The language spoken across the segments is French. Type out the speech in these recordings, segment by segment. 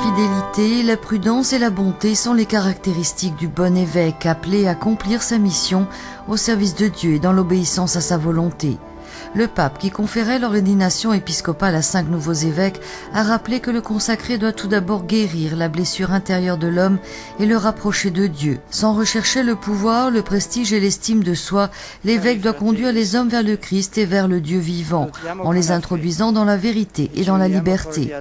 fidélité, la prudence et la bonté sont les caractéristiques du bon évêque appelé à accomplir sa mission au service de Dieu et dans l'obéissance à sa volonté. Le pape, qui conférait l'ordination épiscopale à 5 nouveaux évêques, a rappelé que le consacré doit tout d'abord guérir la blessure intérieure de l'homme et le rapprocher de Dieu. Sans rechercher le pouvoir, le prestige et l'estime de soi, l'évêque doit conduire les hommes vers le Christ et vers le Dieu vivant, en les introduisant dans la vérité et dans la liberté.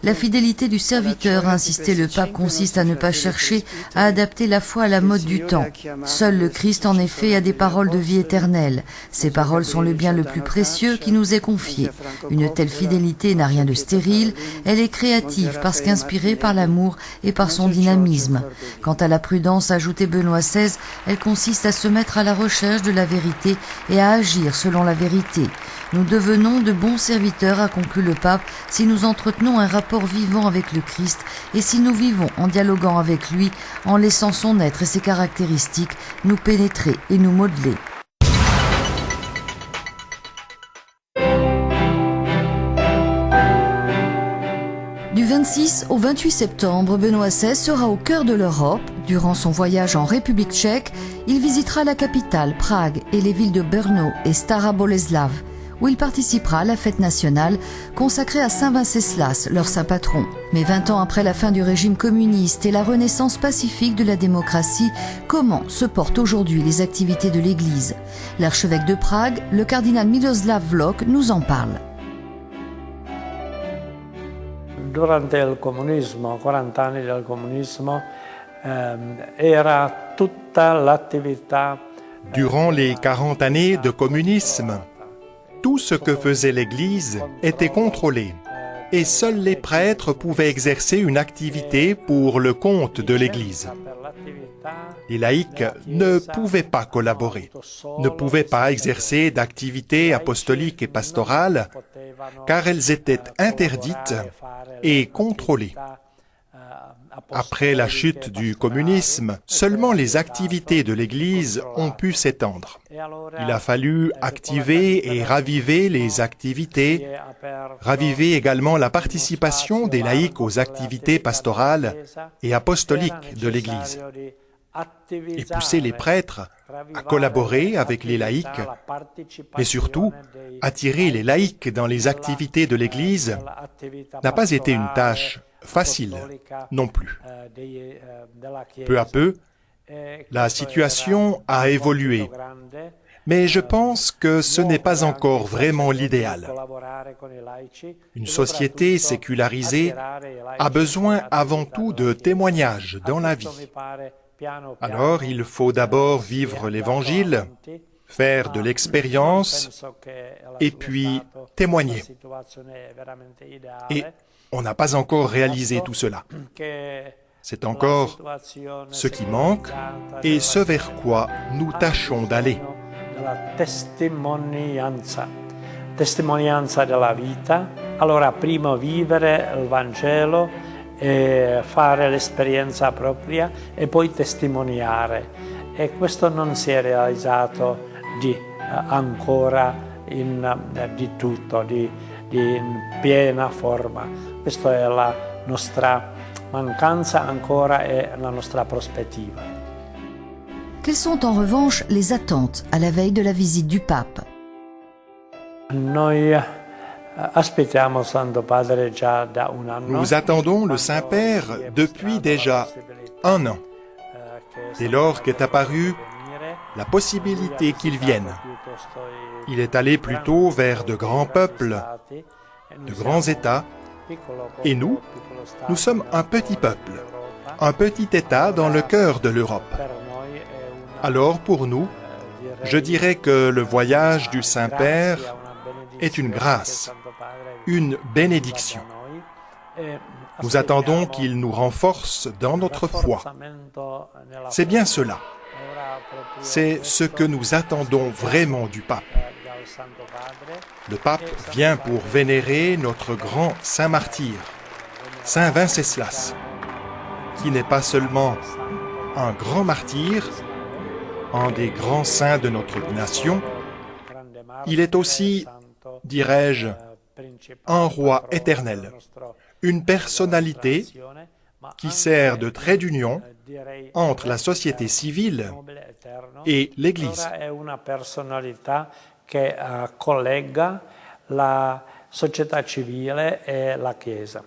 La fidélité du serviteur, a insisté le pape, consiste à ne pas chercher à adapter la foi à la mode du temps. Seul le Christ, en effet, a des paroles de vie éternelle. Ces paroles sont le bien le plus précieux qui nous est confié. Une telle fidélité n'a rien de stérile, elle est créative parce qu'inspirée par l'amour et par son dynamisme. Quant à la prudence, ajoutait Benoît XVI, elle consiste à se mettre à la recherche de la vérité et à agir selon la vérité. Nous devenons de bons serviteurs, a conclu le pape, si nous entretenons un rapport vivant avec le Christ et si nous vivons en dialoguant avec lui, en laissant son être et ses caractéristiques nous pénétrer et nous modeler. Du 26 au 28 septembre, Benoît XVI sera au cœur de l'Europe. Durant son voyage en République tchèque, il visitera la capitale, Prague, et les villes de Brno et Stara Boleslav, où il participera à la fête nationale consacrée à Saint Venceslas, leur saint patron. Mais 20 ans après la fin du régime communiste et la renaissance pacifique de la démocratie, comment se portent aujourd'hui les activités de l'Église? L'archevêque de Prague, le cardinal Miloslav Vlok, nous en parle. Durante il comunismo, 40 anni del comunismo, era tutta l'attività. Durant les 40 années de communisme, tout ce que faisait l'Église était contrôlé et seuls les prêtres pouvaient exercer une activité pour le compte de l'Église. Les laïcs ne pouvaient pas collaborer, ne pouvaient pas exercer d'activités apostoliques et pastorales car elles étaient interdites et contrôlées. Après la chute du communisme, seulement les activités de l'Église ont pu s'étendre. Il a fallu activer et raviver les activités, raviver également la participation des laïcs aux activités pastorales et apostoliques de l'Église, et pousser les prêtres à collaborer avec les laïcs, mais surtout attirer les laïcs dans les activités de l'Église n'a pas été une tâche facile non plus. Peu à peu, la situation a évolué, mais je pense que ce n'est pas encore vraiment l'idéal. Une société sécularisée a besoin avant tout de témoignages dans la vie. Alors, il faut d'abord vivre l'Évangile, faire de l'expérience et puis témoigner. Et on n'a pas encore réalisé tout cela. C'est encore ce qui manque et ce vers quoi nous tâchons d'aller. Testimonianza della vita. Allora, prima vivere il Vangelo e fare l'esperienza propria e poi testimoniare. E questo non si è realizzato ancora di tutto, in piena forma. Questa è la nostra mancanza ancora e la nostra prospettiva. Quelles sont en revanche les attentes à la veille de la visite du pape? Noi aspettiamo Santo Padre già da un anno. Nous attendons le Saint-Père depuis déjà 1 an, dès lors qu'est apparue la possibilité qu'il vienne. Il est allé plutôt vers de grands peuples, de grands États, et nous sommes un petit peuple, un petit État dans le cœur de l'Europe. Alors pour nous, je dirais que le voyage du Saint-Père est une grâce, une bénédiction. Nous attendons qu'il nous renforce dans notre foi. C'est bien cela. C'est ce que nous attendons vraiment du pape. Le pape vient pour vénérer notre grand saint martyr, Saint Venceslas, qui n'est pas seulement un grand martyr, un des grands saints de notre nation, il est aussi, dirais-je, un roi éternel, une personnalité qui sert de trait d'union entre la société civile et l'Église. Che collega la società civile e la Chiesa.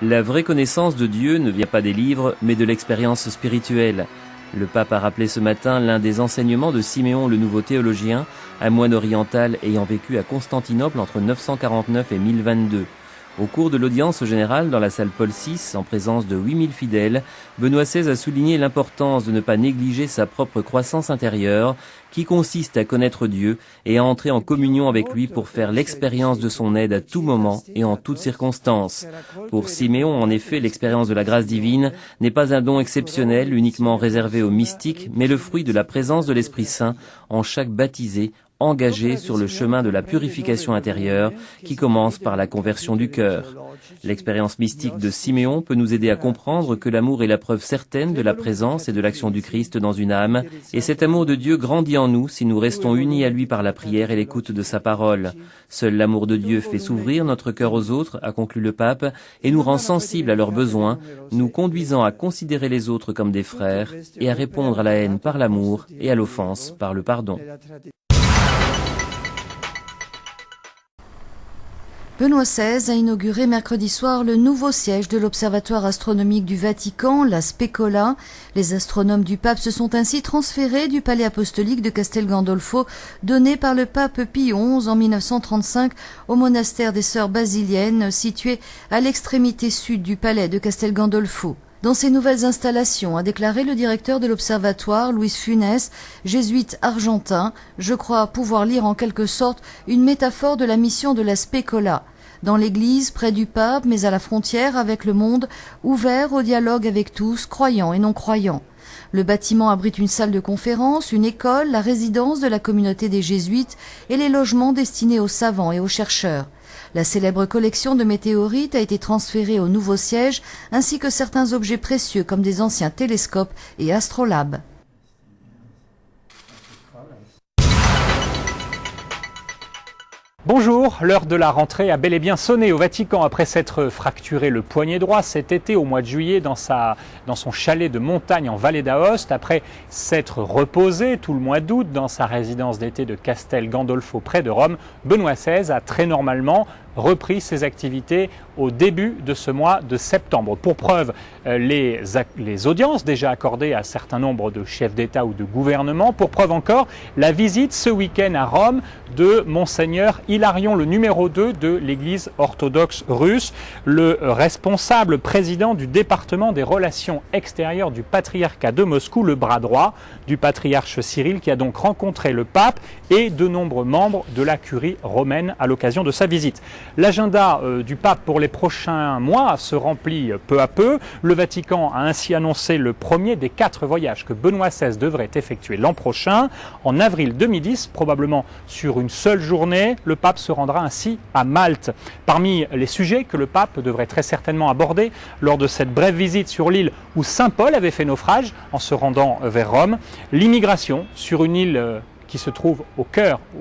La vraie connaissance de Dieu ne vient pas des livres, mais de l'expérience spirituelle. Le pape a rappelé ce matin l'un des enseignements de Siméon, le nouveau théologien, un moine oriental ayant vécu à Constantinople entre 949 et 1022. Au cours de l'audience générale dans la salle Paul VI, en présence de 8000 fidèles, Benoît XVI a souligné l'importance de ne pas négliger sa propre croissance intérieure, qui consiste à connaître Dieu et à entrer en communion avec lui pour faire l'expérience de son aide à tout moment et en toutes circonstances. Pour Siméon, en effet, l'expérience de la grâce divine n'est pas un don exceptionnel uniquement réservé aux mystiques, mais le fruit de la présence de l'Esprit Saint en chaque baptisé, engagé sur le chemin de la purification intérieure qui commence par la conversion du cœur. L'expérience mystique de Siméon peut nous aider à comprendre que l'amour est la preuve certaine de la présence et de l'action du Christ dans une âme, et cet amour de Dieu grandit en nous si nous restons unis à lui par la prière et l'écoute de sa parole. Seul l'amour de Dieu fait s'ouvrir notre cœur aux autres, a conclu le pape, et nous rend sensibles à leurs besoins, nous conduisant à considérer les autres comme des frères et à répondre à la haine par l'amour et à l'offense par le pardon. Benoît XVI a inauguré mercredi soir le nouveau siège de l'Observatoire astronomique du Vatican, la Specola. Les astronomes du pape se sont ainsi transférés du palais apostolique de Castel Gandolfo, donné par le pape Pie XI en 1935 au monastère des Sœurs Basiliennes, situé à l'extrémité sud du palais de Castel Gandolfo. Dans ces nouvelles installations, a déclaré le directeur de l'Observatoire, Luis Funes, jésuite argentin, je crois pouvoir lire en quelque sorte une métaphore de la mission de la Specola. Dans l'Église, près du pape, mais à la frontière avec le monde, ouvert au dialogue avec tous, croyants et non-croyants. Le bâtiment abrite une salle de conférence, une école, la résidence de la communauté des jésuites et les logements destinés aux savants et aux chercheurs. La célèbre collection de météorites a été transférée au nouveau siège, ainsi que certains objets précieux comme des anciens télescopes et astrolabes. Bonjour, l'heure de la rentrée a bel et bien sonné au Vatican après s'être fracturé le poignet droit cet été au mois de juillet dans son chalet de montagne en Vallée d'Aoste, après s'être reposé tout le mois d'août dans sa résidence d'été de Castel Gandolfo près de Rome. Benoît XVI a très normalement repris ses activités au début de ce mois de septembre. Pour preuve, les audiences déjà accordées à un certain nombre de chefs d'État ou de gouvernement. Pour preuve encore, la visite ce week-end à Rome de Monseigneur Hilarion, le numéro 2 de l'Église orthodoxe russe, le responsable président du département des relations extérieures du patriarcat de Moscou, le bras droit du patriarche Cyril, qui a donc rencontré le pape et de nombreux membres de la curie romaine à l'occasion de sa visite. L'agenda du pape pour les prochains mois se remplit peu à peu. Le Vatican a ainsi annoncé le premier des 4 voyages que Benoît XVI devrait effectuer l'an prochain. En avril 2010, probablement sur une seule journée, le pape se rendra ainsi à Malte. Parmi les sujets que le pape devrait très certainement aborder lors de cette brève visite sur l'île où Saint Paul avait fait naufrage en se rendant vers Rome, l'immigration sur une île qui se trouve au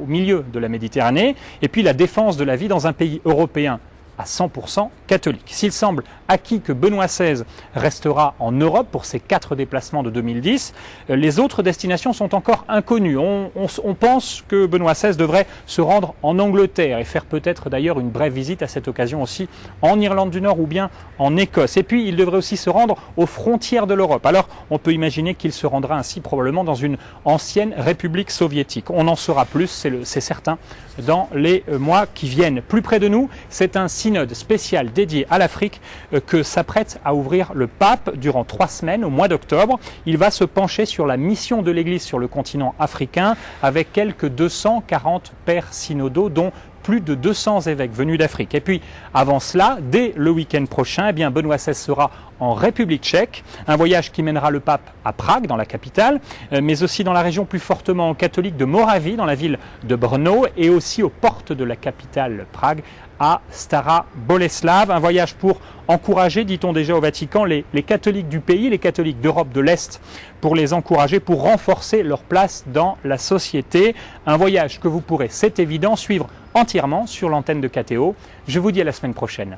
milieu de la Méditerranée, et puis la défense de la vie dans un pays européen à 100% catholique. S'il semble acquis que Benoît XVI restera en Europe pour ses 4 déplacements de 2010, les autres destinations sont encore inconnues. On pense que Benoît XVI devrait se rendre en Angleterre et faire peut-être d'ailleurs une brève visite à cette occasion aussi en Irlande du Nord ou bien en Écosse. Et puis il devrait aussi se rendre aux frontières de l'Europe. Alors on peut imaginer qu'il se rendra ainsi probablement dans une ancienne république soviétique. On en saura plus, c'est certain, dans les mois qui viennent. Plus près de nous, c'est un synode spécial dédié à l'Afrique que s'apprête à ouvrir le pape durant 3 semaines au mois d'octobre. Il va se pencher sur la mission de l'Église sur le continent africain avec quelques 240 pères synodaux, dont plus de 200 évêques venus d'Afrique. Et puis, avant cela, dès le week-end prochain, eh bien, Benoît XVI sera en République tchèque, un voyage qui mènera le pape à Prague, dans la capitale, mais aussi dans la région plus fortement catholique de Moravie, dans la ville de Brno, et aussi aux portes de la capitale Prague, à Stara Boleslav. Un voyage pour encourager, dit-on déjà au Vatican, les catholiques du pays, les catholiques d'Europe de l'Est, pour les encourager, pour renforcer leur place dans la société. Un voyage que vous pourrez, c'est évident, suivre entièrement sur l'antenne de KTO. Je vous dis à la semaine prochaine.